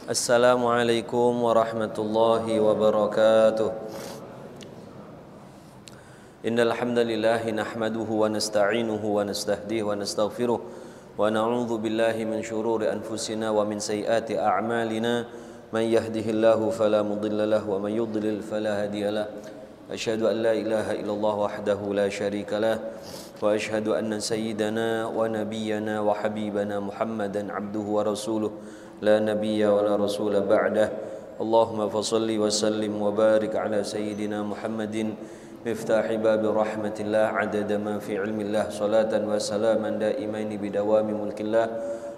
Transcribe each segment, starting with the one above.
Assalamualaikum warahmatullahi wabarakatuh. Innal hamdalillah nahmaduhu wa nasta'inuhu wa nastahdihi wa nastaghfiruh wa na'udzu billahi min shururi anfusina wa min sayyiati a'malina. Man yahdihillahu fala mudilla lahu wa man yudlil fala hadiyalah. Asyhadu an la ilaha illallah wahdahu la syarika lah wa asyhadu anna sayyidana wa nabiyyana wa habibana Muhammadan abduhu wa rasuluh la nabiyya wa la rasula ba'dah. Allahumma fasalli wa sallim wa barik ala sayyidina Muhammadin miftahi babi rahmatillah adada ma fi ilmillah salatan wa salaman daimaini bidawami mulkillah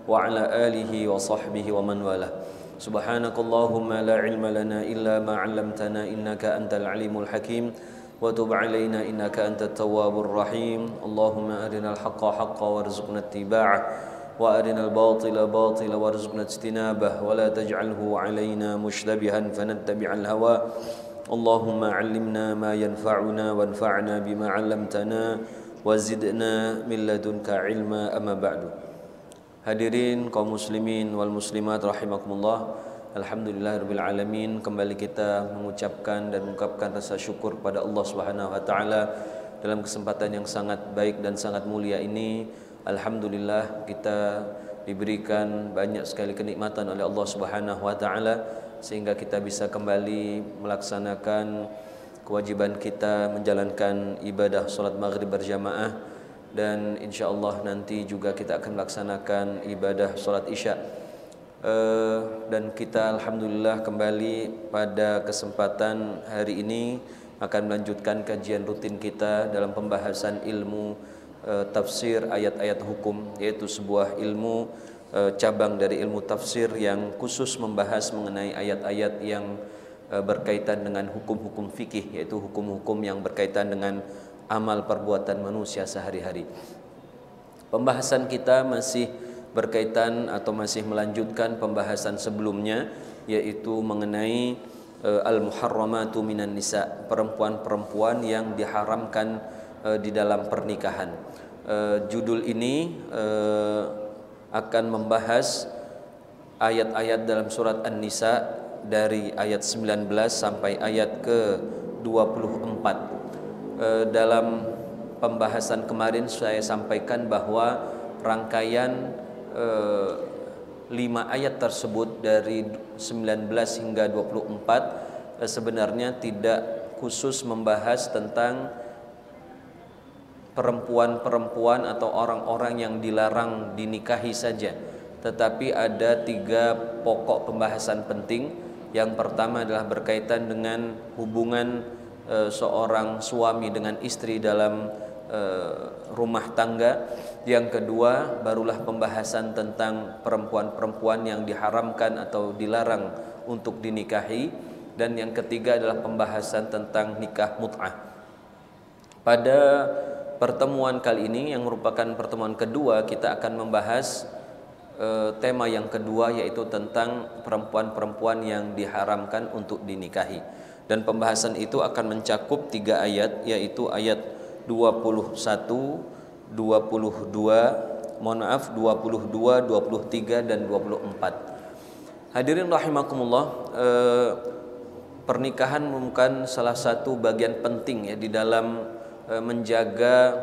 wa ala alihi wa sahbihi wa man walah. Subhanakallahumma la ilma lana illa ma 'allamtana innaka antal alimul hakim wa tub 'alaina innaka antat tawwabur rahim. Allahumma arinal haqqa haqqan warzuqna ittiba'ah wa arinal batila batila warzuqna ijtinabah wa la taj'alhu 'alaina mushtabihan fanattabi'al hawa. Allahumma 'allimna ma yanfa'una wanfa'na bima 'allamtana wa zidna min ladunka 'ilma, amma ba'du. Hadirin kaum muslimin wal muslimat rahimakumullah. Alhamdulillahirabbil alamin. Kembali kita mengucapkan dan mengungkapkan rasa syukur kepada Allah Subhanahu wa taala dalam kesempatan yang sangat baik dan sangat mulia ini. Alhamdulillah kita diberikan banyak sekali kenikmatan oleh Allah Subhanahu wa taala sehingga kita bisa kembali melaksanakan kewajiban kita menjalankan ibadah salat maghrib berjamaah, dan insyaallah nanti juga kita akan melaksanakan ibadah salat isya. Dan kita alhamdulillah kembali pada kesempatan hari ini akan melanjutkan kajian rutin kita dalam pembahasan ilmu tafsir ayat-ayat hukum, yaitu sebuah ilmu cabang dari ilmu tafsir yang khusus membahas mengenai ayat-ayat yang berkaitan dengan hukum-hukum fikih, yaitu hukum-hukum yang berkaitan dengan amal perbuatan manusia sehari-hari. Pembahasan kita masih berkaitan atau masih melanjutkan pembahasan sebelumnya, yaitu mengenai al-muharramatu minan nisa, perempuan-perempuan yang diharamkan di dalam pernikahan. Judul ini akan membahas ayat-ayat dalam surat An-Nisa dari ayat 19 sampai ayat ke-24. Dalam pembahasan kemarin saya sampaikan bahwa rangkaian 5 ayat tersebut dari 19 hingga 24 sebenarnya tidak khusus membahas tentang perempuan-perempuan atau orang-orang yang dilarang dinikahi saja, tetapi ada 3 pokok pembahasan penting. Yang pertama adalah berkaitan dengan hubungan seorang suami dengan istri dalam rumah tangga. Yang kedua barulah pembahasan tentang perempuan-perempuan yang diharamkan atau dilarang untuk dinikahi. Dan yang ketiga adalah pembahasan tentang nikah mut'ah. Pada pertemuan kali ini yang merupakan pertemuan kedua, kita akan membahas tema yang kedua, yaitu tentang perempuan-perempuan yang diharamkan untuk dinikahi. Dan pembahasan itu akan mencakup 3 ayat, yaitu ayat 21, 22, 23 dan 24. Hadirin rahimakumullah, pernikahan merupakan salah satu bagian penting ya di dalam menjaga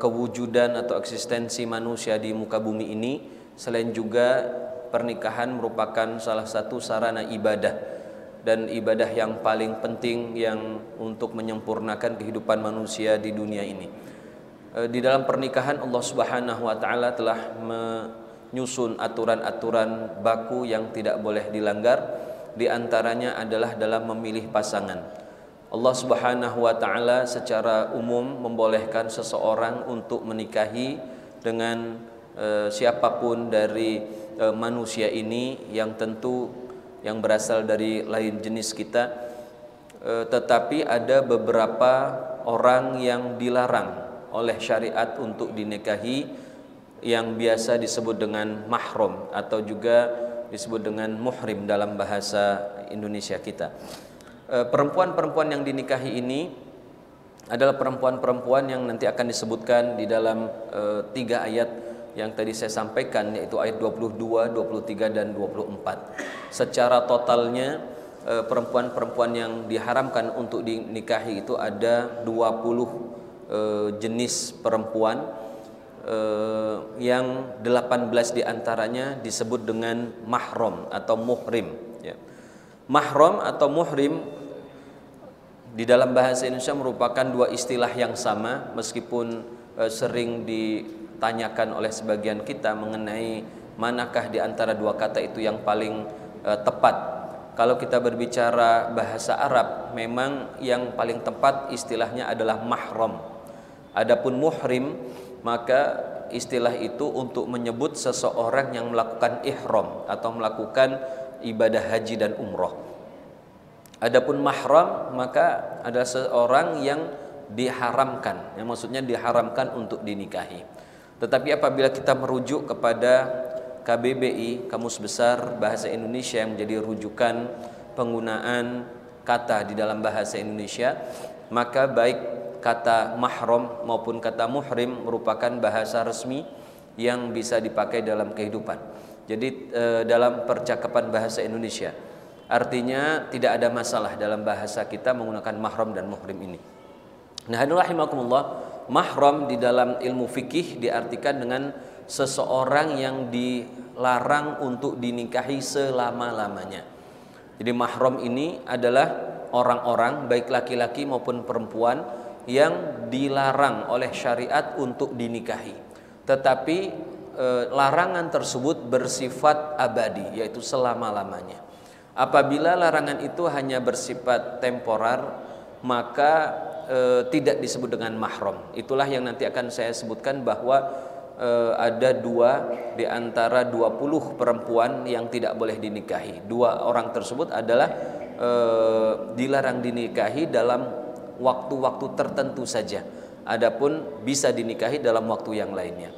kewujudan atau eksistensi manusia di muka bumi ini. Selain juga pernikahan merupakan salah satu sarana ibadah, dan ibadah yang paling penting yang untuk menyempurnakan kehidupan manusia di dunia ini. Di dalam pernikahan Allah Subhanahu wa taala telah menyusun aturan-aturan baku yang tidak boleh dilanggar. Di antaranya adalah dalam memilih pasangan. Allah Subhanahu wa taala secara umum membolehkan seseorang untuk menikahi dengan siapapun dari manusia ini, yang tentu yang berasal dari lain jenis kita. Tetapi ada beberapa orang yang dilarang oleh syariat untuk dinikahi, yang biasa disebut dengan mahram atau juga disebut dengan muhrim dalam bahasa Indonesia kita. Perempuan-perempuan yang dinikahi ini adalah perempuan-perempuan yang nanti akan disebutkan di dalam 3 ayat yang tadi saya sampaikan, yaitu ayat 22, 23 dan 24. Secara totalnya perempuan-perempuan yang diharamkan untuk dinikahi itu ada 20 jenis perempuan, yang 18 diantaranya disebut dengan mahram atau muhrim, ya. Mahram atau muhrim di dalam bahasa Indonesia merupakan dua istilah yang sama, meskipun sering ditanyakan oleh sebagian kita mengenai manakah di antara dua kata itu yang paling tepat. Kalau kita berbicara bahasa Arab, memang yang paling tepat istilahnya adalah mahram. Adapun muhrim, maka istilah itu untuk menyebut seseorang yang melakukan ihram atau melakukan ibadah haji dan umroh. Adapun mahram, maka adalah seorang yang diharamkan, yang maksudnya diharamkan untuk dinikahi. Tetapi apabila kita merujuk kepada KBBI, Kamus Besar Bahasa Indonesia, yang menjadi rujukan penggunaan kata di dalam bahasa Indonesia, maka baik kata mahram maupun kata muhrim merupakan bahasa resmi yang bisa dipakai dalam kehidupan. Jadi dalam percakapan bahasa Indonesia, artinya tidak ada masalah dalam bahasa kita menggunakan mahram dan muhrim ini. Nah, rahimakumullah, mahram di dalam ilmu fikih diartikan dengan seseorang yang dilarang untuk dinikahi selama-lamanya. Jadi mahram ini adalah orang-orang baik laki-laki maupun perempuan yang dilarang oleh syariat untuk dinikahi. Tetapi larangan tersebut bersifat abadi, yaitu selama-lamanya. Apabila larangan itu hanya bersifat temporer, maka tidak disebut dengan mahram. Itulah yang nanti akan saya sebutkan, bahwa ada dua di antara 20 perempuan yang tidak boleh dinikahi. Dua orang tersebut adalah dilarang dinikahi dalam waktu-waktu tertentu saja. Adapun bisa dinikahi dalam waktu yang lainnya.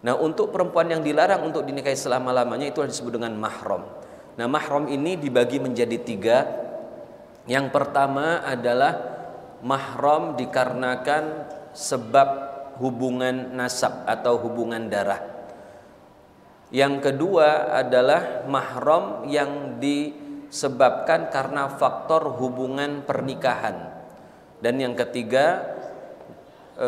Nah, untuk perempuan yang dilarang untuk dinikahi selama-lamanya itu disebut dengan mahram. Nah, mahram ini dibagi menjadi 3. Yang pertama adalah mahram dikarenakan sebab hubungan nasab atau hubungan darah. Yang kedua adalah mahram yang disebabkan karena faktor hubungan pernikahan. Dan yang ketiga,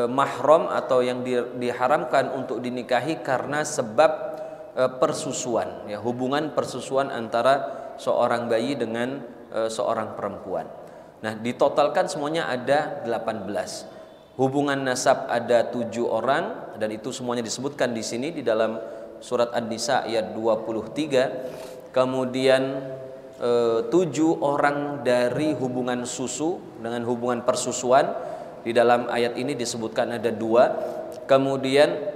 mahram atau yang diharamkan untuk dinikahi karena sebab persusuan, ya, hubungan persusuan antara seorang bayi dengan seorang perempuan. Nah, ditotalkan semuanya ada 18. Hubungan nasab ada 7 orang, dan itu semuanya disebutkan di sini di dalam surat An-Nisa ayat 23. Kemudian 7 orang dari hubungan susu dengan hubungan persusuan, di dalam ayat ini disebutkan ada 2. Kemudian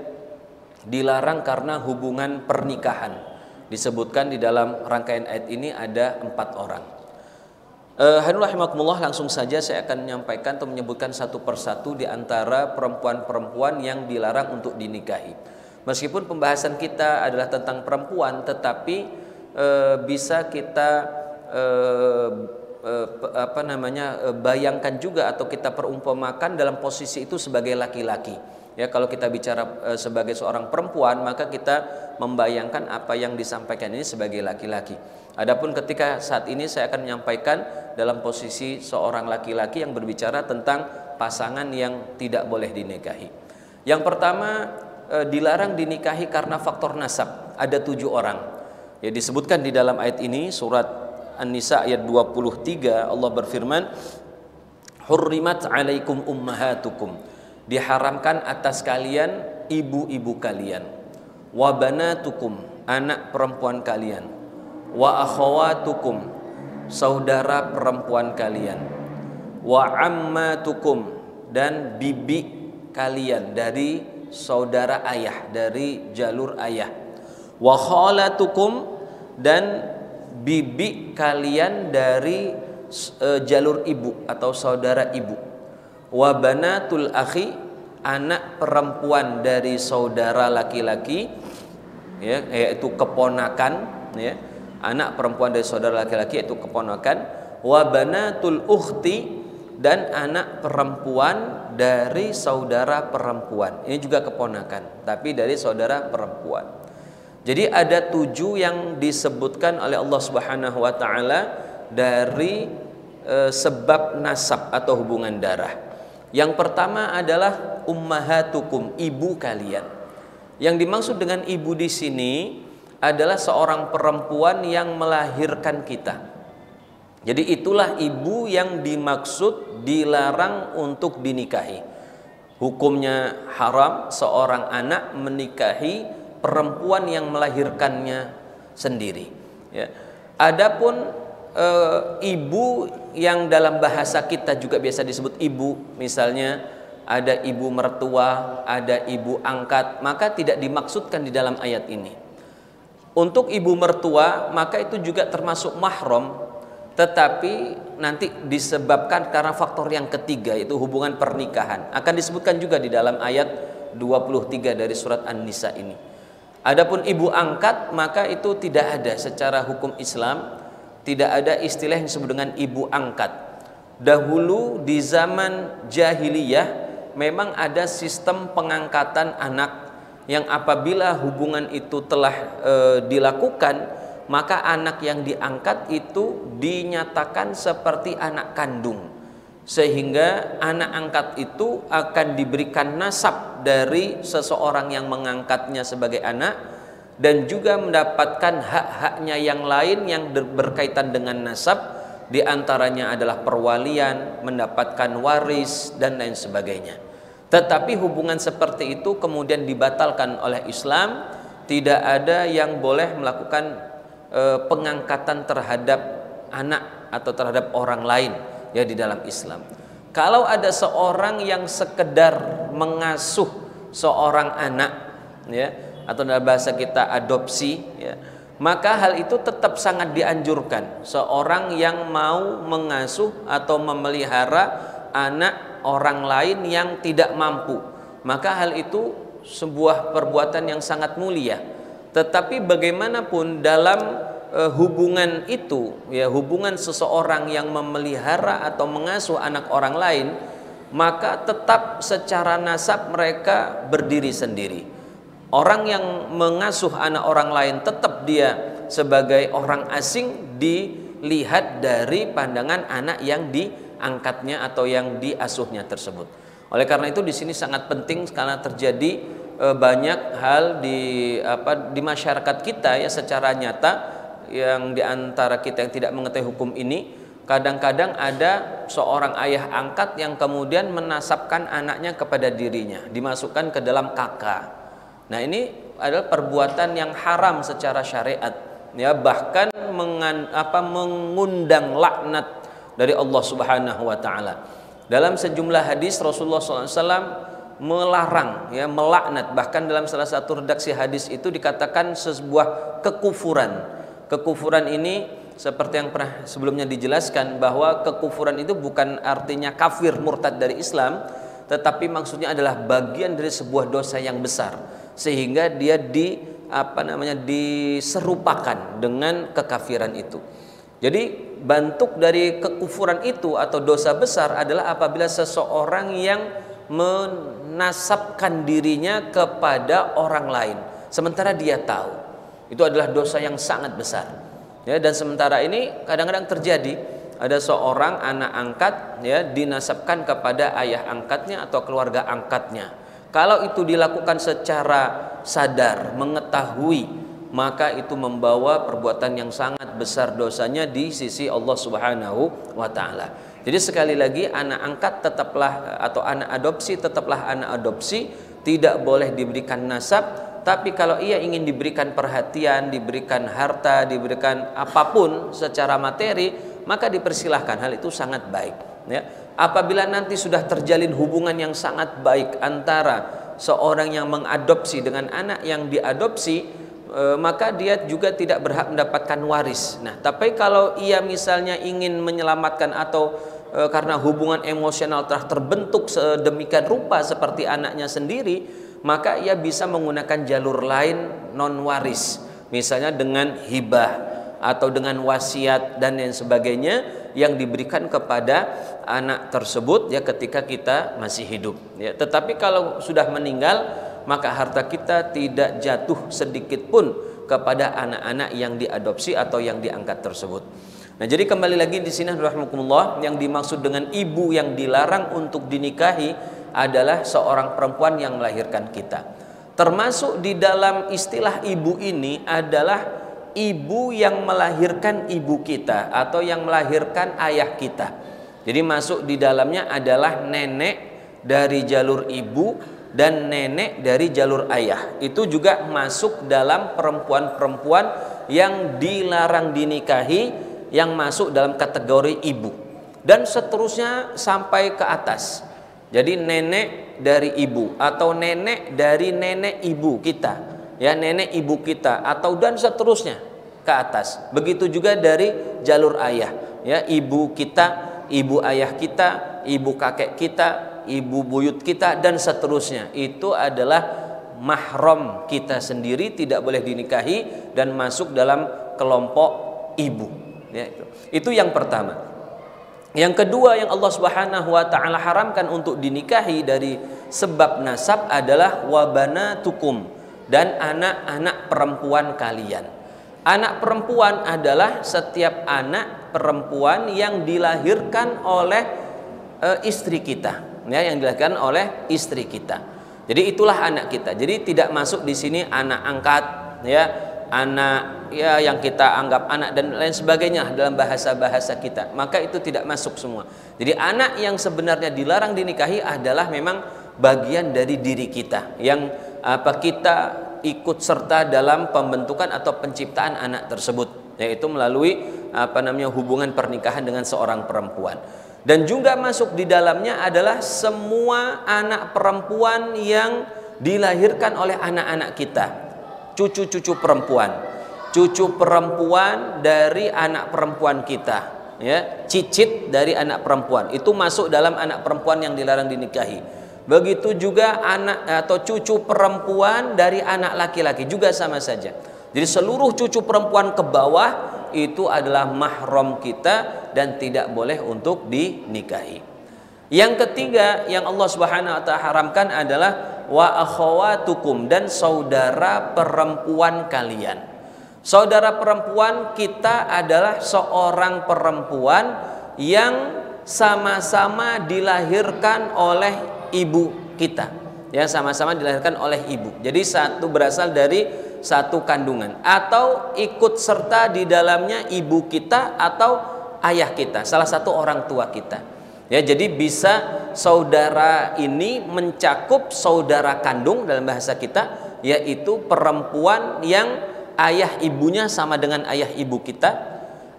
dilarang karena hubungan pernikahan, disebutkan di dalam rangkaian ayat ini ada 4 orang. Rahimakumullah, langsung saja saya akan menyampaikan atau menyebutkan satu persatu di antara perempuan-perempuan yang dilarang untuk dinikahi. Meskipun pembahasan kita adalah tentang perempuan, tetapi bisa kita bayangkan juga atau kita perumpamakan dalam posisi itu sebagai laki-laki. Ya, kalau kita bicara sebagai seorang perempuan, maka kita membayangkan apa yang disampaikan ini sebagai laki-laki. Adapun ketika saat ini saya akan menyampaikan dalam posisi seorang laki-laki yang berbicara tentang pasangan yang tidak boleh dinikahi. Yang pertama, dilarang dinikahi karena faktor nasab. Ada 7 orang. Ya, disebutkan di dalam ayat ini, surat An-Nisa ayat 23, Allah berfirman, "Hurrimat 'alaikum ummahatukum." Diharamkan atas kalian ibu-ibu kalian, wa banatukum, anak perempuan kalian, wa akhawatukum, saudara perempuan kalian, wa ammatukum, dan bibi kalian dari saudara ayah, dari jalur ayah, wa khalatukum, dan bibi kalian dari jalur ibu atau saudara ibu, wa banatul akhi, anak perempuan dari saudara laki-laki, ya, yaitu keponakan, ya, anak perempuan dari saudara laki-laki yaitu keponakan, wa banatul ukhti, dan anak perempuan dari saudara perempuan. Ini juga keponakan, tapi dari saudara perempuan. Jadi ada 7 yang disebutkan oleh Allah Subhanahu wa taala dari sebab nasab atau hubungan darah. Yang pertama adalah ummahatukum, ibu kalian. Yang dimaksud dengan ibu di sini adalah seorang perempuan yang melahirkan kita. Jadi itulah ibu yang dimaksud dilarang untuk dinikahi. Hukumnya haram seorang anak menikahi perempuan yang melahirkannya sendiri. Ya. Adapun ibu yang dalam bahasa kita juga biasa disebut ibu, misalnya ada ibu mertua, ada ibu angkat, maka tidak dimaksudkan di dalam ayat ini. Untuk ibu mertua maka itu juga termasuk mahram, tetapi nanti disebabkan karena faktor yang ketiga, yaitu hubungan pernikahan. Akan disebutkan juga di dalam ayat 23 dari surat An-Nisa ini. Adapun ibu angkat maka itu tidak ada secara hukum Islam, tidak ada istilah yang disebut dengan ibu angkat. Dahulu di zaman jahiliyah memang ada sistem pengangkatan anak yang apabila hubungan itu telah dilakukan, maka anak yang diangkat itu dinyatakan seperti anak kandung, sehingga anak angkat itu akan diberikan nasab dari seseorang yang mengangkatnya sebagai anak, dan juga mendapatkan hak-haknya yang lain yang berkaitan dengan nasab. Di antaranya adalah perwalian, mendapatkan waris, dan lain sebagainya. Tetapi hubungan seperti itu kemudian dibatalkan oleh Islam. Tidak ada yang boleh melakukan pengangkatan terhadap anak atau terhadap orang lain ya di dalam Islam. Kalau ada seorang yang sekedar mengasuh seorang anak ya, atau dalam bahasa kita adopsi ya, maka hal itu tetap sangat dianjurkan. Seorang yang mau mengasuh atau memelihara anak orang lain yang tidak mampu, maka hal itu sebuah perbuatan yang sangat mulia. Tetapi bagaimanapun dalam hubungan itu ya, hubungan seseorang yang memelihara atau mengasuh anak orang lain, maka tetap secara nasab mereka berdiri sendiri. Orang yang mengasuh anak orang lain tetap dia sebagai orang asing dilihat dari pandangan anak yang diangkatnya atau yang diasuhnya tersebut. Oleh karena itu di sini sangat penting karena terjadi banyak hal di masyarakat kita ya secara nyata, yang diantara kita yang tidak mengetahui hukum ini, kadang-kadang ada seorang ayah angkat yang kemudian menasabkan anaknya kepada dirinya, dimasukkan ke dalam kakak. Nah ini adalah perbuatan yang haram secara syariat ya, bahkan mengundang laknat dari Allah Subhanahu wa taala. Dalam sejumlah hadis Rasulullah SAW melarang ya, melaknat. Bahkan dalam salah satu redaksi hadis itu dikatakan sebuah kekufuran. Kekufuran ini seperti yang pernah sebelumnya dijelaskan, bahwa kekufuran itu bukan artinya kafir murtad dari Islam, tetapi maksudnya adalah bagian dari sebuah dosa yang besar, sehingga dia diserupakan dengan kekafiran itu. Jadi bentuk dari kekufuran itu atau dosa besar adalah apabila seseorang yang menasabkan dirinya kepada orang lain sementara dia tahu. Itu adalah dosa yang sangat besar. Ya, dan sementara ini kadang-kadang terjadi ada seorang anak angkat ya dinasabkan kepada ayah angkatnya atau keluarga angkatnya. Kalau itu dilakukan secara sadar, mengetahui, maka itu membawa perbuatan yang sangat besar dosanya di sisi Allah Subhanahu wa taala. Jadi sekali lagi, anak angkat tetaplah atau anak adopsi tetaplah anak adopsi, tidak boleh diberikan nasab. Tapi kalau ia ingin diberikan perhatian, diberikan harta, diberikan apapun secara materi, maka dipersilahkan, hal itu sangat baik ya. Apabila nanti sudah terjalin hubungan yang sangat baik antara seorang yang mengadopsi dengan anak yang diadopsi, maka dia juga tidak berhak mendapatkan waris. Nah, tapi kalau ia misalnya ingin menyelamatkan atau karena hubungan emosional telah terbentuk sedemikian rupa seperti anaknya sendiri, maka ia bisa menggunakan jalur lain non waris, misalnya dengan hibah atau dengan wasiat dan lain sebagainya, yang diberikan kepada anak tersebut ya ketika kita masih hidup ya. Tetapi kalau sudah meninggal, maka harta kita tidak jatuh sedikit pun kepada anak-anak yang diadopsi atau yang diangkat tersebut. Nah, jadi kembali lagi di sini rahimakumullah, yang dimaksud dengan ibu yang dilarang untuk dinikahi adalah seorang perempuan yang melahirkan kita. Termasuk di dalam istilah ibu ini adalah ibu yang melahirkan ibu kita atau yang melahirkan ayah kita. Jadi masuk di dalamnya adalah nenek dari jalur ibu dan nenek dari jalur ayah. Itu juga masuk dalam perempuan-perempuan yang dilarang dinikahi, yang masuk dalam kategori ibu. Dan seterusnya sampai ke atas. Jadi nenek dari ibu atau nenek dari nenek ibu kita, ya, nenek ibu kita, atau dan seterusnya ke atas. Begitu juga dari jalur ayah, ya, ibu kita, ibu ayah kita, ibu kakek kita, ibu buyut kita, dan seterusnya. Itu adalah mahram kita sendiri, tidak boleh dinikahi dan masuk dalam kelompok ibu, ya, itu yang pertama. Yang kedua yang Allah Subhanahu wa taala haramkan untuk dinikahi dari sebab nasab adalah wabanatukum, dan anak-anak perempuan kalian. Anak perempuan adalah setiap anak perempuan yang dilahirkan oleh istri kita, ya, yang dilahirkan oleh istri kita. Jadi itulah anak kita. Jadi tidak masuk di sini anak angkat, ya, anak ya yang kita anggap anak dan lain sebagainya dalam bahasa-bahasa kita. Maka itu tidak masuk semua. Jadi anak yang sebenarnya dilarang dinikahi adalah memang bagian dari diri kita yang kita ikut serta dalam pembentukan atau penciptaan anak tersebut, yaitu melalui hubungan pernikahan dengan seorang perempuan. Dan juga masuk di dalamnya adalah semua anak perempuan yang dilahirkan oleh anak-anak kita, cucu-cucu perempuan, cucu perempuan dari anak perempuan kita, ya, cicit dari anak perempuan, itu masuk dalam anak perempuan yang dilarang dinikahi. Begitu juga anak atau cucu perempuan dari anak laki-laki juga sama saja. Jadi seluruh cucu perempuan ke bawah itu adalah mahram kita dan tidak boleh untuk dinikahi. Yang ketiga yang Allah Subhanahu wa taala haramkan adalah wa akhawatukum, dan saudara perempuan kalian. Saudara perempuan kita adalah seorang perempuan yang sama-sama dilahirkan oleh ibu kita, ya, sama-sama dilahirkan oleh ibu. Jadi satu berasal dari satu kandungan atau ikut serta di dalamnya ibu kita atau ayah kita, salah satu orang tua kita. Ya, jadi bisa saudara ini mencakup saudara kandung dalam bahasa kita, yaitu perempuan yang ayah ibunya sama dengan ayah ibu kita,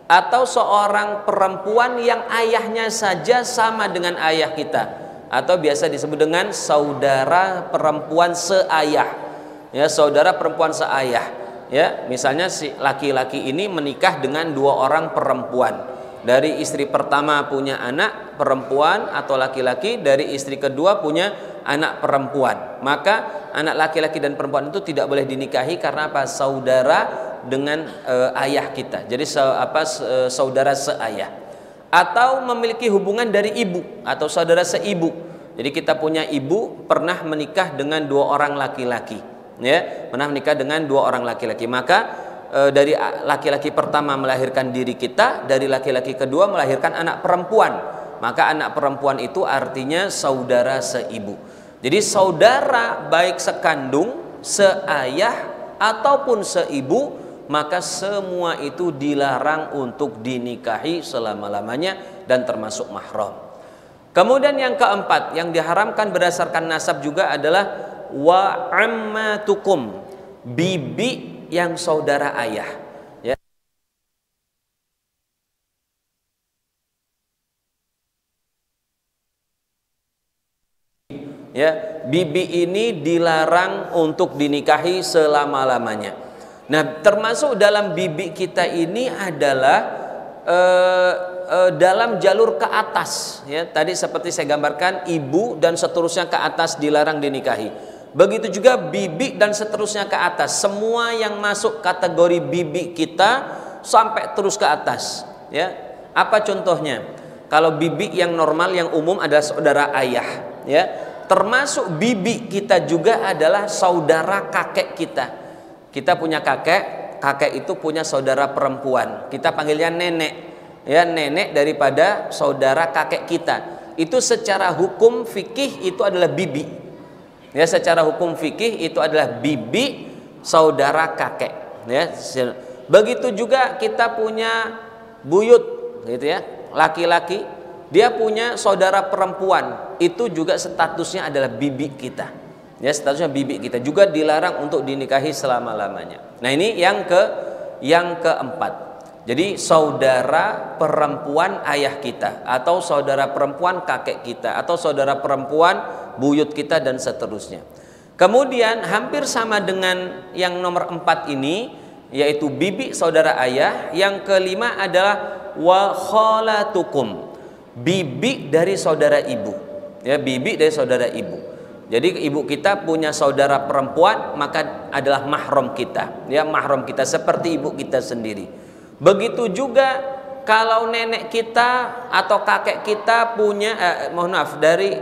atau seorang perempuan yang ayahnya saja sama dengan ayah kita, atau biasa disebut dengan saudara perempuan seayah, ya, saudara perempuan seayah, ya. Misalnya si laki-laki ini menikah dengan dua orang perempuan, dari istri pertama punya anak perempuan atau laki-laki, dari istri kedua punya anak perempuan, maka anak laki-laki dan perempuan itu tidak boleh dinikahi karena apa? Saudara dengan ayah kita. Jadi saudara seayah. Atau memiliki hubungan dari ibu atau saudara seibu. Jadi kita punya ibu pernah menikah dengan dua orang laki-laki, ya, pernah menikah dengan dua orang laki-laki. Maka dari laki-laki pertama melahirkan diri kita, dari laki-laki kedua melahirkan anak perempuan. Maka anak perempuan itu artinya saudara seibu. Jadi saudara baik sekandung, seayah ataupun seibu, maka semua itu dilarang untuk dinikahi selama-lamanya dan termasuk mahram. Kemudian yang keempat yang diharamkan berdasarkan nasab juga adalah wa ammatukum, bibi yang saudara ayah, ya. Ya, bibi ini dilarang untuk dinikahi selama-lamanya. Nah, termasuk dalam bibi kita ini adalah dalam jalur ke atas, ya. Tadi seperti saya gambarkan, ibu dan seterusnya ke atas dilarang dinikahi. Begitu juga bibi dan seterusnya ke atas. Semua yang masuk kategori bibi kita sampai terus ke atas, ya. Apa contohnya? Kalau bibi yang normal yang umum adalah saudara ayah, ya. Termasuk bibi kita juga adalah saudara kakek kita. Kita punya kakek, kakek itu punya saudara perempuan. Kita panggilnya nenek, ya, nenek daripada saudara kakek kita. Itu secara hukum fikih itu adalah bibi. Ya, secara hukum fikih itu adalah bibi saudara kakek, ya. Begitu juga kita punya buyut, gitu ya, laki-laki, dia punya saudara perempuan, itu juga statusnya adalah bibi kita, ya, statusnya bibi kita, juga dilarang untuk dinikahi selama-lamanya. Nah, ini yang keempat. Jadi saudara perempuan ayah kita, atau saudara perempuan kakek kita, atau saudara perempuan buyut kita, dan seterusnya. Kemudian hampir sama dengan yang nomor 4 ini, yaitu bibi saudara ayah. Yang kelima adalah wa khalatukum, bibi dari saudara ibu, ya, bibi dari saudara ibu. Jadi ibu kita punya saudara perempuan, maka adalah mahram kita, ya, mahram kita seperti ibu kita sendiri. Begitu juga kalau nenek kita atau kakek kita punya dari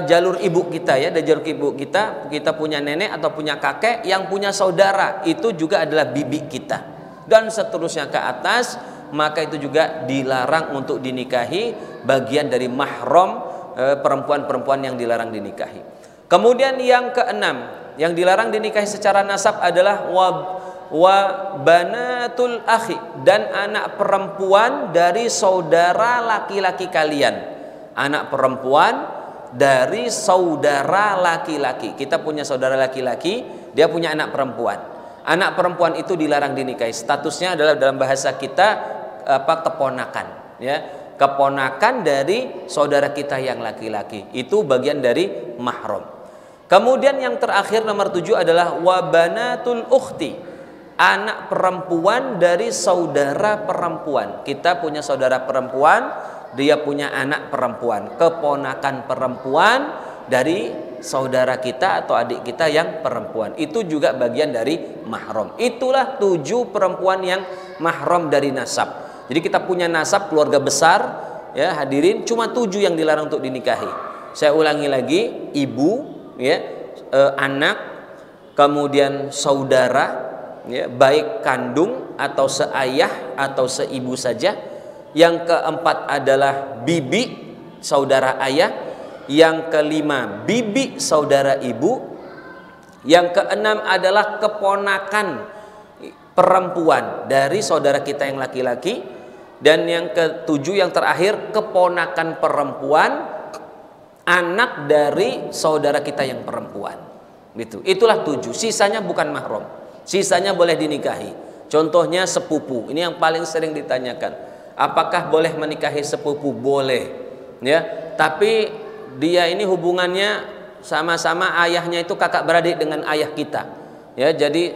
jalur ibu kita, ya, dari jalur ibu kita punya nenek atau punya kakek yang punya saudara, itu juga adalah bibi kita, dan seterusnya ke atas, maka itu juga dilarang untuk dinikahi, bagian dari mahram perempuan-perempuan yang dilarang dinikahi. Kemudian yang keenam, yang dilarang dinikahi secara nasab adalah wa banatul akhi, dan anak perempuan dari saudara laki-laki kalian. Anak perempuan dari saudara laki-laki. Kita punya saudara laki-laki, dia punya anak perempuan. Anak perempuan itu dilarang dinikahi. Statusnya adalah dalam bahasa kita keponakan, ya. Keponakan dari saudara kita yang laki-laki. Itu bagian dari mahram. Kemudian yang terakhir nomor 7 adalah wabanatul ukhti, anak perempuan dari saudara perempuan. Kita punya saudara perempuan, dia punya anak perempuan, keponakan perempuan dari saudara kita atau adik kita yang perempuan. Itu juga bagian dari mahram. Itulah 7 perempuan yang mahram dari nasab. Jadi kita punya nasab keluarga besar, ya, hadirin, cuma 7 yang dilarang untuk dinikahi. Saya ulangi lagi, ibu, ya, anak, kemudian saudara, ya, baik kandung atau seayah atau seibu saja. Yang keempat adalah bibi saudara ayah. Yang kelima bibi saudara ibu. Yang keenam adalah keponakan perempuan dari saudara kita yang laki-laki. Dan yang ketujuh, yang terakhir, keponakan perempuan anak dari saudara kita yang perempuan. Gitu. Itulah 7. Sisanya bukan mahram. Sisanya boleh dinikahi. Contohnya sepupu. Ini yang paling sering ditanyakan. Apakah boleh menikahi sepupu? Boleh, ya. Tapi dia ini hubungannya sama-sama ayahnya itu kakak beradik dengan ayah kita, ya. Jadi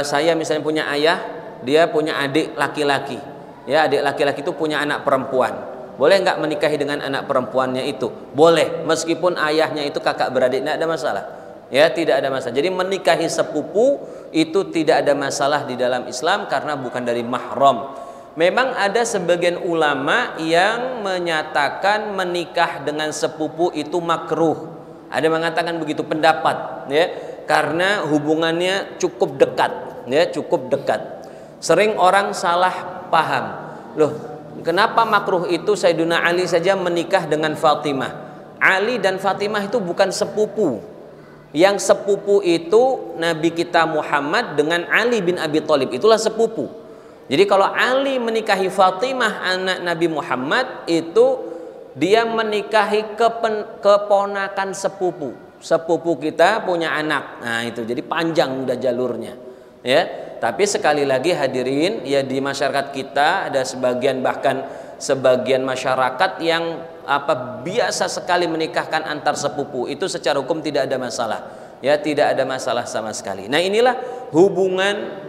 saya misalnya punya ayah, dia punya adik laki-laki, ya. Adik laki-laki itu punya anak perempuan. Boleh nggak menikahi dengan anak perempuannya itu? Boleh, meskipun ayahnya itu kakak beradik, tidak ada masalah, ya, tidak ada masalah. Jadi menikahi sepupu itu tidak ada masalah di dalam Islam karena bukan dari mahram. Memang ada sebagian ulama yang menyatakan menikah dengan sepupu itu makruh. Ada yang mengatakan begitu pendapat, ya, karena hubungannya cukup dekat, ya, cukup dekat. Sering orang salah paham. Loh, kenapa makruh itu Sayyidina Ali saja menikah dengan Fatimah? Ali dan Fatimah itu bukan sepupu. Yang sepupu itu Nabi kita Muhammad dengan Ali bin Abi Thalib, itulah sepupu. Jadi kalau Ali menikahi Fatimah anak Nabi Muhammad, itu dia menikahi keponakan sepupu. Sepupu kita punya anak. Nah, itu jadi panjang udah jalurnya, ya. Tapi sekali lagi hadirin, ya, di masyarakat kita ada sebagian, bahkan sebagian masyarakat yang biasa sekali menikahkan antar sepupu. Itu secara hukum tidak ada masalah, ya, tidak ada masalah sama sekali. Nah, inilah hubungan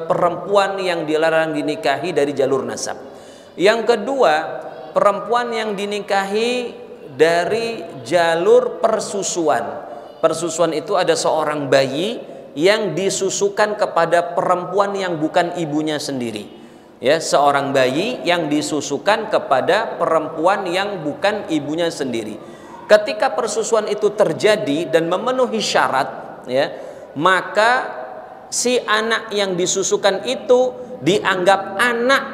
perempuan yang dilarang dinikahi dari jalur nasab. Yang kedua, perempuan yang dinikahi dari jalur persusuan. Persusuan itu ada seorang bayi yang disusukan kepada perempuan yang bukan ibunya sendiri. Ya, seorang bayi yang disusukan kepada perempuan yang bukan ibunya sendiri. Ketika persusuan itu terjadi dan memenuhi syarat, ya, maka si anak yang disusukan itu dianggap anak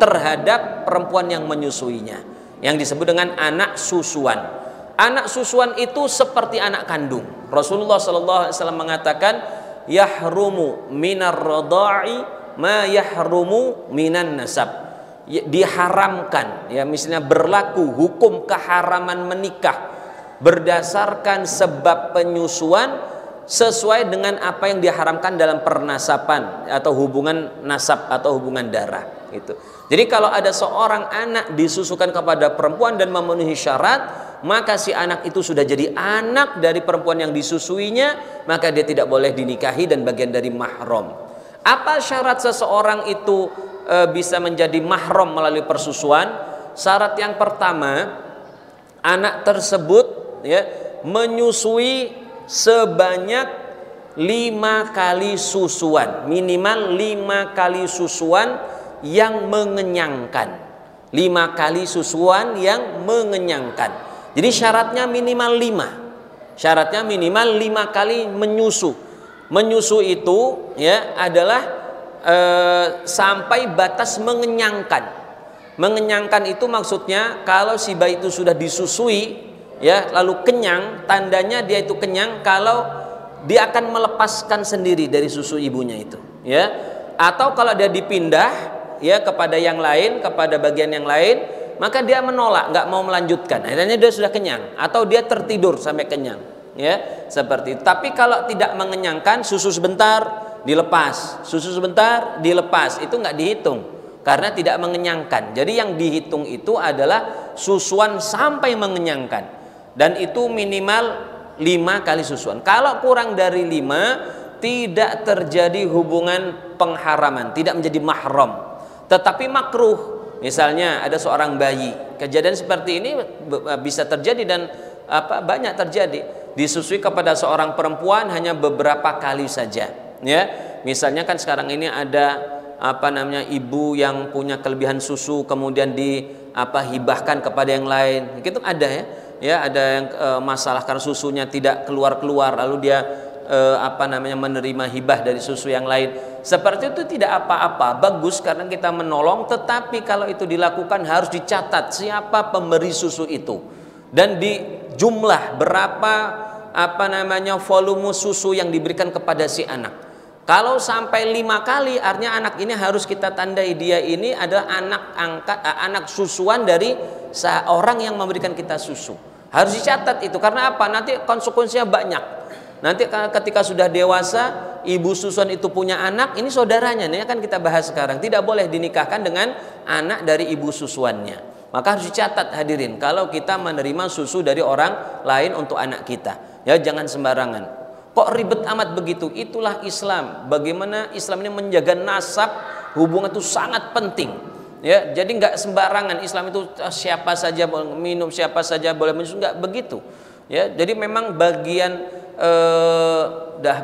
terhadap perempuan yang menyusuinya, yang disebut dengan anak susuan. Anak susuan itu seperti anak kandung. Rasulullah SAW mengatakan, yahrumu minar radha'i ma yahrumu minan nasab. Diharamkan, ya, misalnya berlaku hukum keharaman menikah berdasarkan sebab penyusuan sesuai dengan apa yang diharamkan dalam pernasapan atau hubungan nasab atau hubungan darah itu. Jadi kalau ada seorang anak disusukan kepada perempuan dan memenuhi syarat, maka si anak itu sudah jadi anak dari perempuan yang disusuinya, maka dia tidak boleh dinikahi dan bagian dari mahram. Apa syarat seseorang itu bisa menjadi mahram melalui persusuan? Syarat yang pertama, anak tersebut, ya, menyusui sebanyak 5 kali susuan, minimal 5 kali susuan yang mengenyangkan. 5 kali susuan yang mengenyangkan. Jadi syaratnya minimal 5. Syaratnya minimal 5 kali menyusu. Menyusu itu, ya, adalah sampai batas mengenyangkan. Mengenyangkan itu maksudnya kalau si bayi itu sudah disusui, ya, lalu kenyang, tandanya dia itu kenyang kalau dia akan melepaskan sendiri dari susu ibunya itu, ya. Atau kalau dia dipindah, ya, kepada yang lain, kepada bagian yang lain, maka dia menolak, nggak mau melanjutkan. Akhirnya dia sudah kenyang atau dia tertidur sampai kenyang, ya, seperti itu. Tapi kalau tidak mengenyangkan, susu sebentar dilepas, susu sebentar dilepas, itu nggak dihitung karena tidak mengenyangkan. Jadi yang dihitung itu adalah susuan sampai mengenyangkan, dan itu minimal 5 kali susuan. Kalau kurang dari 5, tidak terjadi hubungan pengharaman, tidak menjadi mahram, tetapi makruh. Misalnya ada seorang bayi, kejadian seperti ini bisa terjadi dan banyak terjadi, disusui kepada seorang perempuan hanya beberapa kali saja. Ya, misalnya kan sekarang ini ada ibu yang punya kelebihan susu kemudian hibahkan kepada yang lain, gitu ada, ya. Ya, ada yang masalah karena susunya tidak keluar lalu dia menerima hibah dari susu yang lain. Seperti itu tidak apa-apa, bagus karena kita menolong, tetapi kalau itu dilakukan harus dicatat siapa pemberi susu itu dan di jumlah berapa volume susu yang diberikan kepada si anak. Kalau sampai 5 kali, artinya anak ini harus kita tandai dia ini adalah anak susuan dari seorang yang memberikan kita susu. Harus dicatat itu, karena apa? Nanti konsekuensinya banyak. Nanti ketika sudah dewasa, ibu susuan itu punya anak, ini saudaranya, ini kan kita bahas sekarang. Tidak boleh dinikahkan dengan anak dari ibu susuannya. Maka harus dicatat, hadirin, kalau kita menerima susu dari orang lain untuk anak kita, ya, jangan sembarangan. Kok ribet amat begitu? Itulah Islam. Bagaimana Islam ini menjaga nasab, hubungan itu sangat penting. Ya, jadi nggak sembarangan. Islam itu siapa saja boleh minum, siapa saja boleh minum, nggak begitu. Ya, jadi memang bagian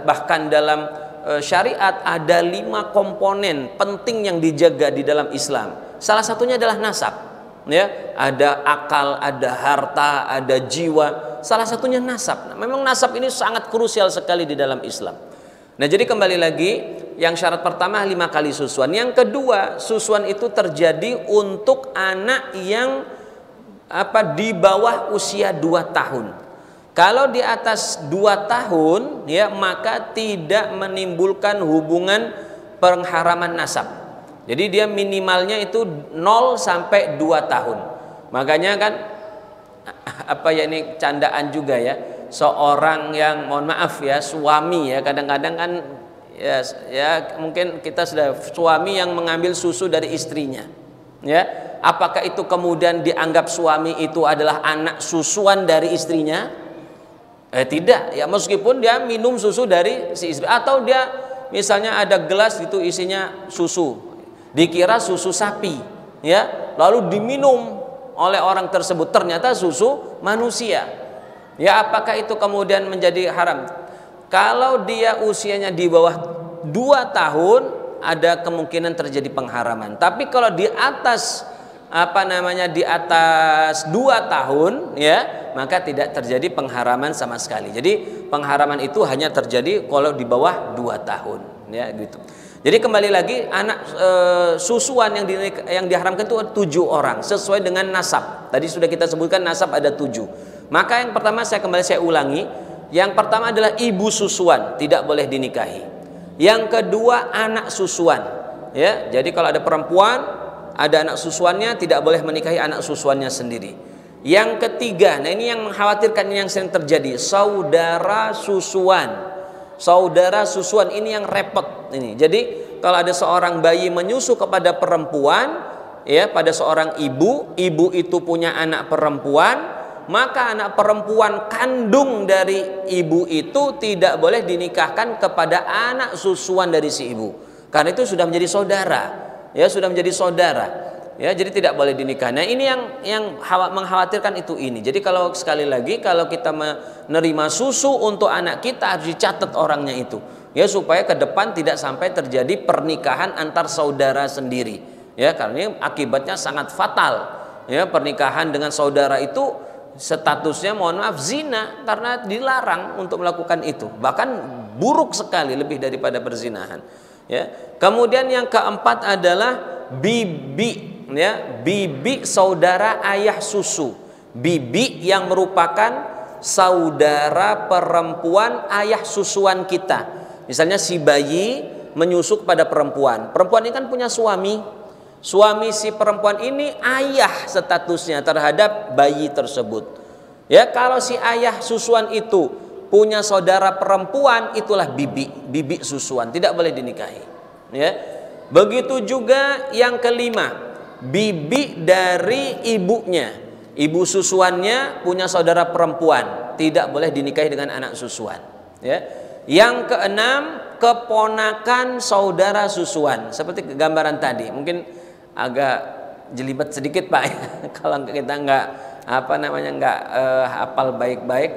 bahkan dalam syariat ada 5 komponen penting yang dijaga di dalam Islam. Salah satunya adalah nasab. Ya, ada akal, ada harta, ada jiwa. Salah satunya nasab. Nah, memang nasab ini sangat krusial sekali di dalam Islam. Nah, jadi kembali lagi, yang syarat pertama 5 kali susuan. Yang kedua, susuan itu terjadi untuk anak yang di bawah usia 2 tahun. Kalau di atas 2 tahun, ya, maka tidak menimbulkan hubungan pengharaman nasab. Jadi dia minimalnya itu 0 sampai 2 tahun. Makanya kan ini candaan juga, ya. Seorang yang, mohon maaf ya, suami, ya, kadang-kadang kan ya mungkin kita sudah suami yang mengambil susu dari istrinya. Ya, apakah itu kemudian dianggap suami itu adalah anak susuan dari istrinya? Tidak, ya, meskipun dia minum susu dari si istri, atau dia misalnya ada gelas itu isinya susu, dikira susu sapi, ya, lalu diminum oleh orang tersebut, ternyata susu manusia. Ya, apakah itu kemudian menjadi haram? Kalau dia usianya di bawah 2 tahun, ada kemungkinan terjadi pengharaman. Tapi kalau di atas di atas 2 tahun ya, maka tidak terjadi pengharaman sama sekali. Jadi pengharaman itu hanya terjadi kalau di bawah 2 tahun ya gitu. Jadi kembali lagi anak susuan yang diharamkan itu 7 orang sesuai dengan nasab. Tadi sudah kita sebutkan nasab ada 7. Maka yang pertama saya ulangi, yang pertama adalah ibu susuan, tidak boleh dinikahi. Yang kedua anak susuan. Ya, jadi kalau ada perempuan ada anak susuannya, tidak boleh menikahi anak susuannya sendiri. Yang ketiga, nah ini yang mengkhawatirkan, ini yang sering terjadi, saudara susuan. Saudara susuan ini yang repot ini. Jadi kalau ada seorang bayi menyusu kepada perempuan ya, pada seorang ibu itu punya anak perempuan, maka anak perempuan kandung dari ibu itu tidak boleh dinikahkan kepada anak susuan dari si ibu. Karena itu sudah menjadi saudara. Ya, sudah menjadi saudara. Ya, jadi tidak boleh dinikah. Nah, ini yang mengkhawatirkan itu ini. Jadi kalau sekali lagi kalau kita menerima susu untuk anak kita harus dicatat orangnya itu. Ya, supaya ke depan tidak sampai terjadi pernikahan antar saudara sendiri. Ya, karena ini akibatnya sangat fatal. Ya, pernikahan dengan saudara itu statusnya mohon maaf zina, karena dilarang untuk melakukan itu. Bahkan buruk sekali, lebih daripada perzinahan. Ya. Kemudian yang keempat adalah bibi. Ya, bibi saudara ayah susu. Bibi yang merupakan saudara perempuan ayah susuan kita. Misalnya si bayi menyusu kepada perempuan. Perempuan ini kan punya suami. Suami si perempuan ini ayah statusnya terhadap bayi tersebut. Ya, kalau si ayah susuan itu punya saudara perempuan, itulah bibi susuan, tidak boleh dinikahi. Ya. Begitu juga yang kelima, bibi dari ibunya. Ibu susuannya punya saudara perempuan, tidak boleh dinikahi dengan anak susuan. Ya. Yang keenam, keponakan saudara susuan. Seperti gambaran tadi, mungkin agak jelimet sedikit Pak. Kalau kita nggak hafal baik-baik.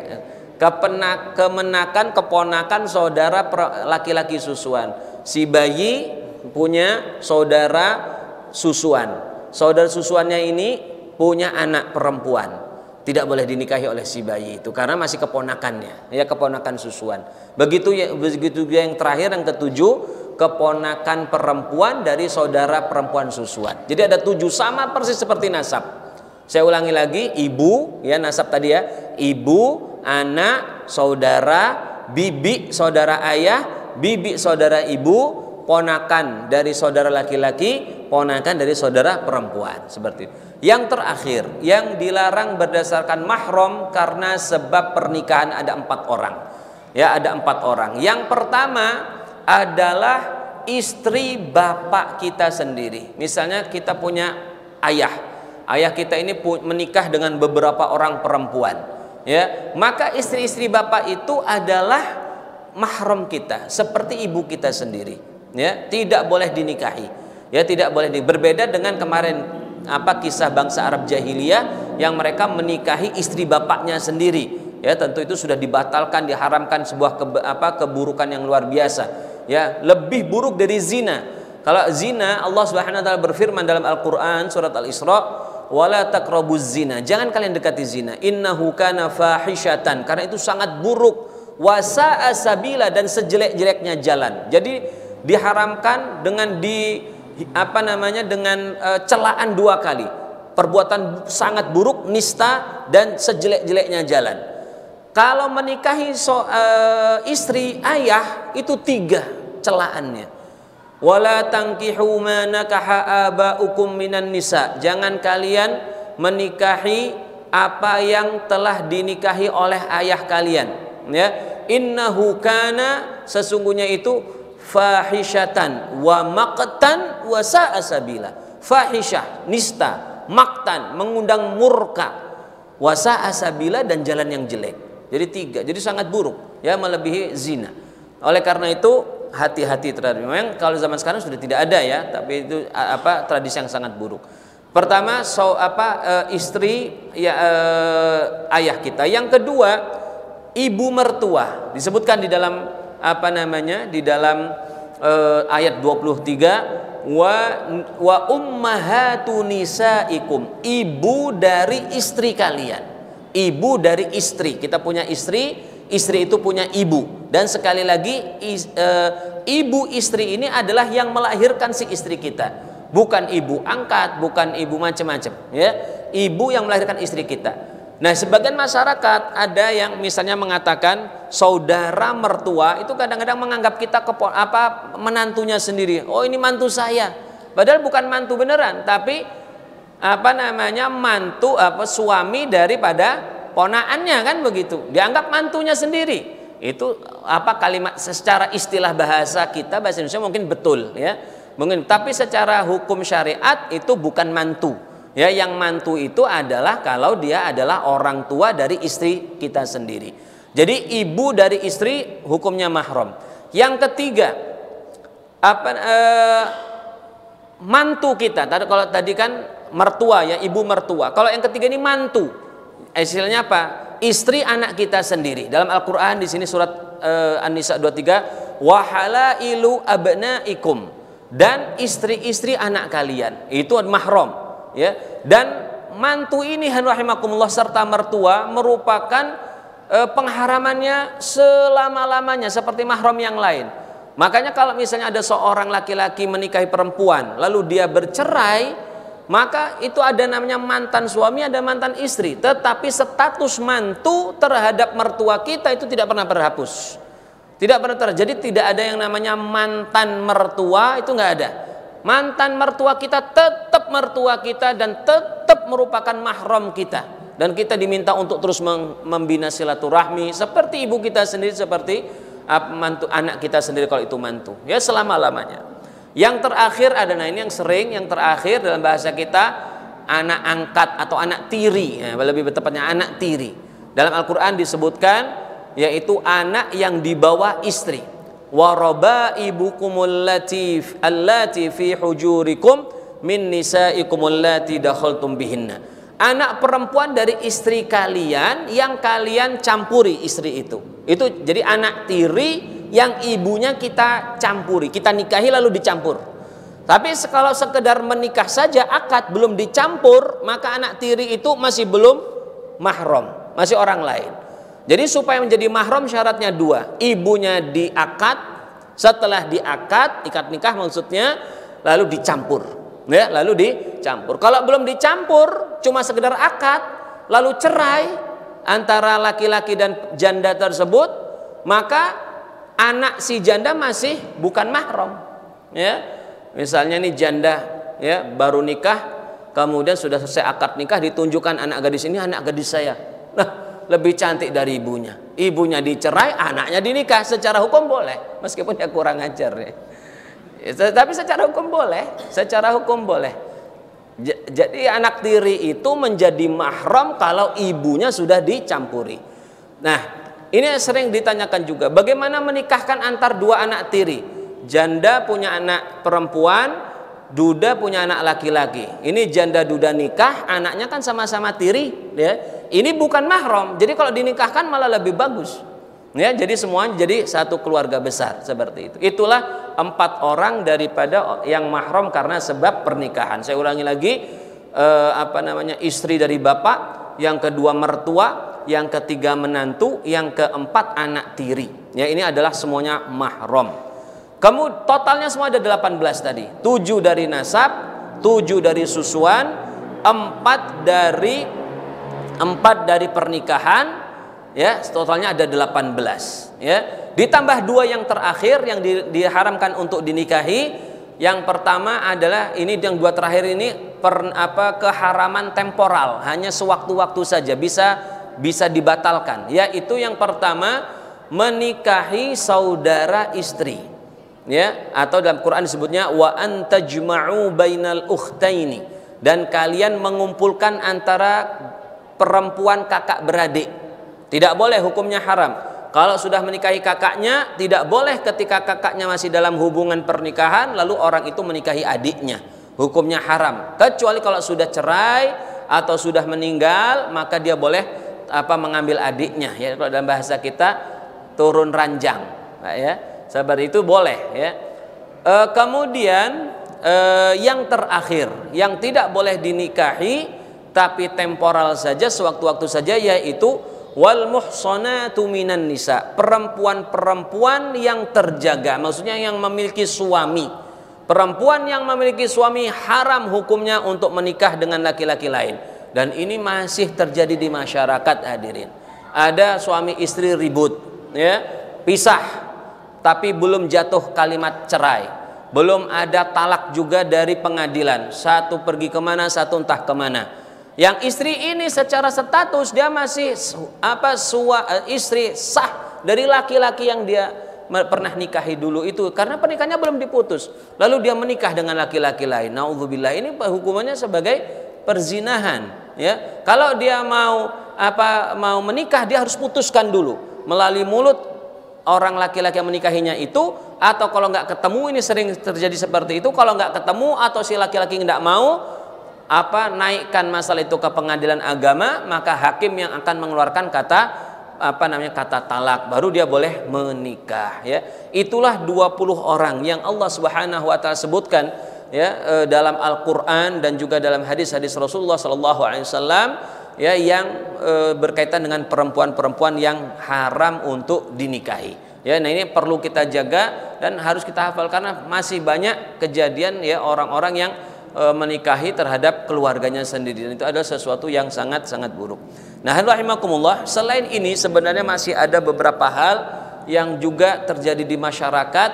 Keponakan saudara laki-laki susuan. Si bayi punya saudara susuan. Saudara susuannya ini punya anak perempuan, tidak boleh dinikahi oleh si bayi itu karena masih keponakannya, ya, keponakan susuan. Begitu yang terakhir, yang ketujuh, keponakan perempuan dari saudara perempuan susuan. Jadi ada 7, sama persis seperti nasab. Saya ulangi lagi, ibu, ya, nasab tadi ya, ibu, anak, saudara, bibi saudara ayah, bibi saudara ibu, ponakan dari saudara laki-laki, ponakan dari saudara perempuan, seperti itu. Yang terakhir, yang dilarang berdasarkan mahram karena sebab pernikahan ada 4 orang. Ya, ada 4 orang. Yang pertama adalah istri bapak kita sendiri. Misalnya kita punya ayah. Ayah kita ini menikah dengan beberapa orang perempuan. Ya, maka istri-istri bapak itu adalah mahram kita, seperti ibu kita sendiri. Ya, tidak boleh dinikahi. Ya, tidak boleh berbeda dengan kemarin kisah bangsa Arab jahiliyah yang mereka menikahi istri bapaknya sendiri. Ya, tentu itu sudah dibatalkan, diharamkan, sebuah keburukan yang luar biasa. Ya, lebih buruk dari zina. Kalau zina, Allah Subhanahu wa taala berfirman dalam Al-Qur'an surat Al-Isra, "Wala taqrabuz zina." Jangan kalian dekati zina. Innahu kana fahishatan. Karena itu sangat buruk. Wa sa'a sabila, dan sejelek-jeleknya jalan. Jadi diharamkan dengan celaan 2 kali. Perbuatan sangat buruk, nista, dan sejelek-jeleknya jalan. Kalau menikahi istri ayah itu 3 celaannya. Wala tankihu ma nakaha abaukum minan nisa. Jangan kalian menikahi apa yang telah dinikahi oleh ayah kalian. Ya, innahu kana, sesungguhnya itu fahishatan wa maqtan wa sa'a sabila. Fahisyah, nista, maktan, mengundang murka, wa sa'a sabila, dan jalan yang jelek. Jadi 3, jadi sangat buruk, ya, melebihi zina. Oleh karena itu hati-hati terhadap, memang kalau zaman sekarang sudah tidak ada ya, tapi itu tradisi yang sangat buruk. Pertama istri ya, ayah kita. Yang kedua, ibu mertua. Disebutkan di dalam di dalam ayat 23, wa ummahatu nisaikum, ibu dari istri kalian. Ibu dari istri, kita punya istri, istri itu punya ibu. Dan sekali lagi ibu istri ini adalah yang melahirkan si istri kita, bukan ibu angkat, bukan ibu macam-macam, ya. Ibu yang melahirkan istri kita. Nah, sebagian masyarakat ada yang misalnya mengatakan saudara mertua itu kadang-kadang menganggap kita menantunya sendiri. Oh, ini mantu saya. Padahal bukan mantu beneran, tapi mantu suami daripada ponaannya, kan begitu. Dianggap mantunya sendiri. Itu kalimat secara istilah bahasa kita, bahasa Indonesia mungkin betul, ya. Mungkin, tapi secara hukum syariat itu bukan mantu. Ya, yang mantu itu adalah kalau dia adalah orang tua dari istri kita sendiri. Jadi ibu dari istri hukumnya mahram. Yang ketiga, mantu kita. Kalau tadi kan mertua, ya, ibu mertua. Kalau yang ketiga ini mantu. Istilahnya apa? Istri anak kita sendiri. Dalam Al-Qur'an di sini surat An-Nisa 23, wa halailu abnaikum, dan istri-istri anak kalian. Itu mahram. Ya, dan mantu ini rahimakumullah serta mertua merupakan pengharamannya selama-lamanya seperti mahram yang lain. Makanya kalau misalnya ada seorang laki-laki menikahi perempuan lalu dia bercerai, maka itu ada namanya mantan suami, ada mantan istri. Tetapi status mantu terhadap mertua kita itu tidak pernah terhapus, tidak pernah terjadi. Tidak ada yang namanya mantan mertua, itu nggak ada. Mantan mertua kita tetap mertua kita dan tetap merupakan mahram kita, dan kita diminta untuk terus membina silaturahmi seperti ibu kita sendiri, seperti mantu anak kita sendiri kalau itu mantu, ya, selama-lamanya. Yang terakhir ada, nah ini yang sering, yang terakhir dalam bahasa kita anak angkat atau anak tiri, ya, lebih tepatnya anak tiri. Dalam Al-Qur'an disebutkan yaitu anak yang di bawah istri. Wa rabaibukumul allati fi hujurikum min nisaikum allati dakhaltum bihinna. Anak perempuan dari istri kalian yang kalian campuri istri itu. Itu jadi anak tiri yang ibunya kita campuri, kita nikahi lalu dicampur. Tapi kalau sekedar menikah saja akad belum dicampur, maka anak tiri itu masih belum mahram, masih orang lain. Jadi supaya menjadi mahram syaratnya dua, ibunya diakad, setelah diakad, ikat nikah maksudnya, lalu dicampur, ya, lalu dicampur. Kalau belum dicampur, cuma sekedar akad, lalu cerai antara laki-laki dan janda tersebut, maka anak si janda masih bukan mahram, ya. Misalnya nih janda, ya, baru nikah, kemudian sudah selesai akad nikah, ditunjukkan anak gadis ini anak gadis saya. Nah, lebih cantik dari ibunya. Ibunya dicerai, anaknya dinikah. Secara hukum boleh, meskipun dia kurang ajar, ya. Tapi secara hukum boleh, secara hukum boleh. Jadi anak tiri itu menjadi mahram kalau ibunya sudah dicampuri. Nah, ini sering ditanyakan juga, bagaimana menikahkan antar dua anak tiri? Janda punya anak perempuan, duda punya anak laki-laki. Ini janda duda nikah, anaknya kan sama-sama tiri, ya. Ini bukan mahram. Jadi kalau dinikahkan malah lebih bagus, ya. Jadi semuanya jadi satu keluarga besar seperti itu. Itulah 4 orang daripada yang mahram karena sebab pernikahan. Saya ulangi lagi, istri dari bapak, yang kedua mertua, yang ketiga menantu, yang keempat anak tiri. Ya, ini adalah semuanya mahram. Kamu totalnya semua ada 18 tadi. 7 dari nasab, 7 dari susuan, 4 dari pernikahan, ya, totalnya ada 18, ya. Ditambah 2 yang terakhir yang diharamkan untuk dinikahi. Yang pertama adalah ini, yang 2 terakhir ini keharaman temporal, hanya sewaktu-waktu saja, bisa dibatalkan. Yaitu yang pertama, menikahi saudara istri, ya, atau dalam Quran disebutnya wa antajma'u bainal ukhtaini, dan kalian mengumpulkan antara perempuan kakak beradik. Tidak boleh, hukumnya haram. Kalau sudah menikahi kakaknya, tidak boleh ketika kakaknya masih dalam hubungan pernikahan lalu orang itu menikahi adiknya. Hukumnya haram. Kecuali kalau sudah cerai atau sudah meninggal, maka dia boleh mengambil adiknya, ya. Kalau dalam bahasa kita turun ranjang, ya. Seperti itu boleh, ya. Kemudian yang terakhir yang tidak boleh dinikahi tapi temporal saja, sewaktu-waktu saja, yaitu wal muhsanatu minan nisa, perempuan-perempuan yang terjaga, maksudnya yang memiliki suami. Perempuan yang memiliki suami haram hukumnya untuk menikah dengan laki-laki lain. Dan ini masih terjadi di masyarakat, hadirin. Ada suami istri ribut, ya, pisah, tapi belum jatuh kalimat cerai, belum ada talak juga dari pengadilan, satu pergi kemana, satu entah kemana. Yang istri ini secara status dia masih istri sah dari laki-laki yang dia pernah nikahi dulu itu, karena pernikahannya belum diputus, lalu dia menikah dengan laki-laki lain. Naudzubillah, ini hukumannya sebagai perzinahan, ya. Kalau dia mau menikah, dia harus putuskan dulu melalui mulut orang laki-laki yang menikahinya itu, atau kalau nggak ketemu, ini sering terjadi seperti itu, kalau nggak ketemu atau si laki-laki nggak mau naikkan masalah itu ke pengadilan agama, maka hakim yang akan mengeluarkan kata talak, baru dia boleh menikah, ya. Itulah 20 orang yang Allah Subhanahu wa taala sebutkan, ya, dalam Al-Qur'an dan juga dalam hadis-hadis Rasulullah sallallahu alaihi wasallam, ya, yang berkaitan dengan perempuan-perempuan yang haram untuk dinikahi, ya. Nah, ini perlu kita jaga dan harus kita hafal, karena masih banyak kejadian, ya, orang-orang yang menikahi terhadap keluarganya sendiri, dan itu adalah sesuatu yang sangat-sangat buruk. Nah, rahimakumullah, selain ini sebenarnya masih ada beberapa hal yang juga terjadi di masyarakat,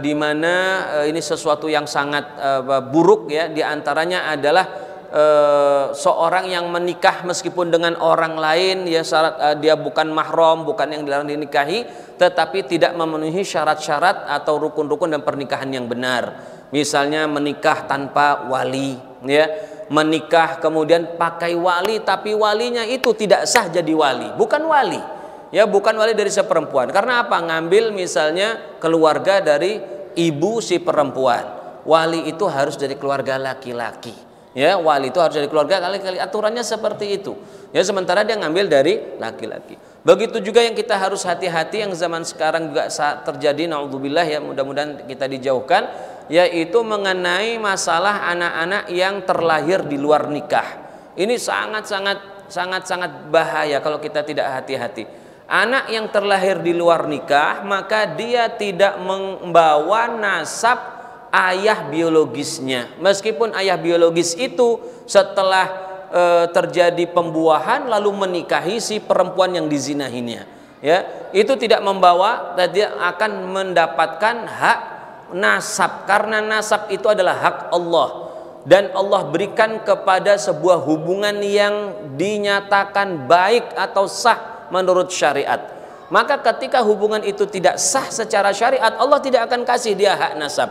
di mana ini sesuatu yang sangat buruk, ya. Di antaranya adalah seorang yang menikah meskipun dengan orang lain, ya, syarat dia bukan mahram, bukan yang dilarang dinikahi, tetapi tidak memenuhi syarat-syarat atau rukun-rukun dan pernikahan yang benar. Misalnya menikah tanpa wali, ya, menikah kemudian pakai wali, tapi walinya itu tidak sah jadi wali, bukan wali, ya, bukan wali dari seperempuan. Karena apa? Ngambil misalnya keluarga dari ibu si perempuan. Wali itu harus dari keluarga laki-laki, ya, wali itu harus dari keluarga laki-laki, aturannya seperti itu, ya. Sementara dia ngambil dari laki-laki. Begitu juga yang kita harus hati-hati, yang zaman sekarang juga terjadi, naudzubillah, ya, mudah-mudahan kita dijauhkan, yaitu mengenai masalah anak-anak yang terlahir di luar nikah. Ini sangat-sangat bahaya kalau kita tidak hati-hati. Anak yang terlahir di luar nikah, maka dia tidak membawa nasab ayah biologisnya, meskipun ayah biologis itu setelah terjadi pembuahan lalu menikahi si perempuan yang dizinahinya, ya, itu tidak membawa, dia akan mendapatkan hak nasab, karena nasab itu adalah hak Allah, dan Allah berikan kepada sebuah hubungan yang dinyatakan baik atau sah menurut syariat. Maka ketika hubungan itu tidak sah secara syariat, Allah tidak akan kasih dia hak nasab,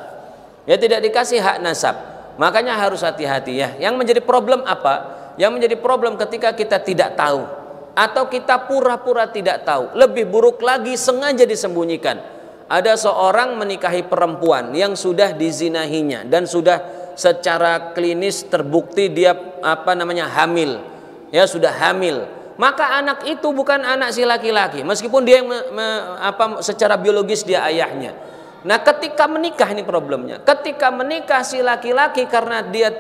ya, tidak dikasih hak nasab. Makanya harus hati-hati, ya. Yang menjadi problem apa? Yang menjadi problem ketika kita tidak tahu, atau kita pura-pura tidak tahu. Lebih buruk lagi, sengaja disembunyikan. Ada seorang menikahi perempuan yang sudah dizinahinya dan sudah secara klinis terbukti dia hamil, ya, sudah hamil. Maka anak itu bukan anak si laki-laki, meskipun dia yang secara biologis dia ayahnya. Nah, ketika menikah, ini problemnya. Ketika menikah si laki-laki, karena dia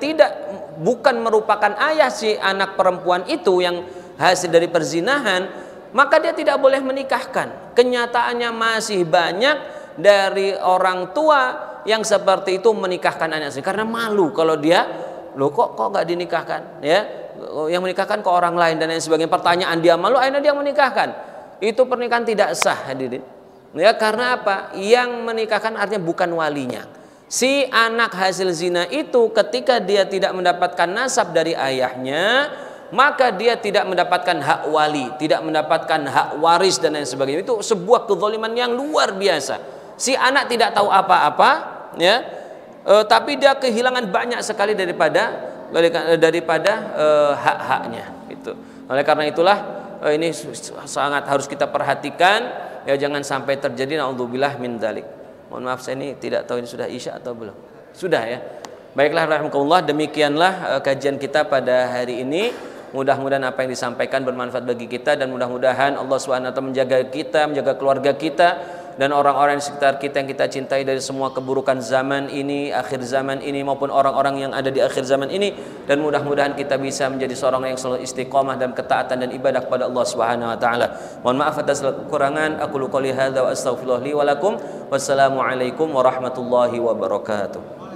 bukan merupakan ayah si anak perempuan itu yang hasil dari perzinahan, maka dia tidak boleh menikahkan. Kenyataannya masih banyak dari orang tua yang seperti itu menikahkan anak sendiri karena malu, kalau dia kok nggak dinikahkan, ya, yang menikahkan ke orang lain dan lain sebagainya. Pertanyaan dia malu, akhirnya dia menikahkan. Itu pernikahan tidak sah, hadirin. Ya, karena apa? Yang menikahkan artinya bukan walinya. Si anak hasil zina itu ketika dia tidak mendapatkan nasab dari ayahnya, maka dia tidak mendapatkan hak wali, tidak mendapatkan hak waris dan lain sebagainya. Itu sebuah kezaliman yang luar biasa. Si anak tidak tahu apa-apa, ya, tapi dia kehilangan banyak sekali daripada hak-haknya. Gitu. Oleh karena itulah ini sangat harus kita perhatikan. Ya, jangan sampai terjadi naudzubillah min dzalik. Mohon maaf, saya ini tidak tahu ini sudah isya atau belum. Sudah, ya. Baiklah, rahimakumullah, demikianlah kajian kita pada hari ini. Mudah-mudahan apa yang disampaikan bermanfaat bagi kita, dan mudah-mudahan Allah SWT menjaga kita, menjaga keluarga kita, dan orang-orang di sekitar kita yang kita cintai dari semua keburukan zaman ini, akhir zaman ini, maupun orang-orang yang ada di akhir zaman ini. Dan mudah-mudahan kita bisa menjadi seorang yang selalu istiqamah dan ketaatan dan ibadah kepada Allah Subhanahu wa taala. Mohon maaf atas kekurangan. Aku qouli hadza wa astaghfirullah li wa lakum. Wassalamualaikum warahmatullahi wabarakatuh.